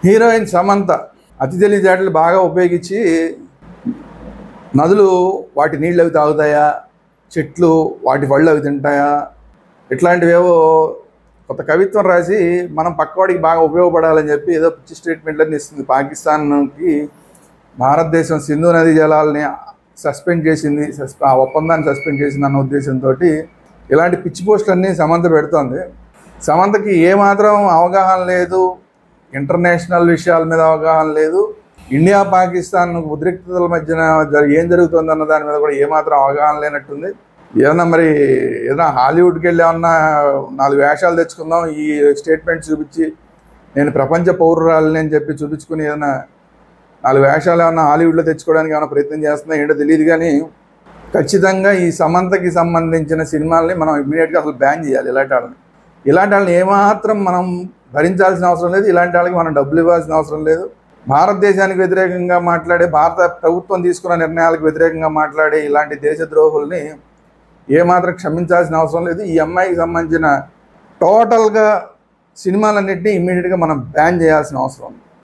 Heroine Samantha అతి తెలివితేటలు బాగా ఉపయోగించి నదులు వాటి నీళ్ళు అవి తాగుతాయా, చెట్లు వాటి పళ్ళు అవి తింటాయా, ఇట్లాంటివేవో కొత్త కవిత్వం రాసి మనం పక్కవాడికి బాగా ఉపయోగపడాలని చెప్పి ఏదో పిచ్చి స్టేట్మెంట్లన్నీ ఇస్తుంది. పాకిస్తాన్కి భారతదేశం సింధు నదీ జలాలని సస్పెండ్ చేసింది, ఆ ఒప్పందాన్ని సస్పెండ్ చేసింది అన్న ఉద్దేశంతో ఇలాంటి పిచ్చి పోస్టులన్నీ సమంత పెడుతోంది. సమంతకి ఏమాత్రం అవగాహన లేదు, ఇంటర్నేషనల్ విషయాల మీద అవగాహన లేదు, ఇండియా పాకిస్తాన్ ఉద్రిక్తతల మధ్యన ఏం జరుగుతుందన్న దాని మీద కూడా ఏమాత్రం అవగాహన లేనట్టుంది. ఏదైనా హాలీవుడ్కి వెళ్ళి ఏమన్నా 4 వేషాలు తెచ్చుకుందాం, ఈ స్టేట్మెంట్ చూపించి నేను ప్రపంచ పౌరురాలని అని చెప్పి చూపించుకుని ఏదైనా 4 వేషాలు ఏమన్నా హాలీవుడ్లో తెచ్చుకోవడానికి ఏమైనా ప్రయత్నం చేస్తుందో ఏంటో తెలియదు. కానీ ఖచ్చితంగా ఈ సమంతకి సంబంధించిన సినిమాల్ని మనం ఇమ్మీడియట్గా అసలు బ్యాన్ చేయాలి. ఇలాంటి వాళ్ళని ఏమాత్రం మనం భరించాల్సిన అవసరం లేదు, ఇలాంటి వాళ్ళకి మనం డబ్బులు ఇవ్వాల్సిన అవసరం లేదు. భారతదేశానికి వ్యతిరేకంగా మాట్లాడే, భారత ప్రభుత్వం తీసుకున్న నిర్ణయాలకు వ్యతిరేకంగా మాట్లాడే ఇలాంటి దేశద్రోహుల్ని ఏమాత్రం క్షమించాల్సిన అవసరం లేదు. ఈ అమ్మాయికి సంబంధించిన టోటల్గా సినిమాలన్నింటినీ ఇమ్మీడియట్గా మనం బ్యాన్ చేయాల్సిన అవసరం ఉంది.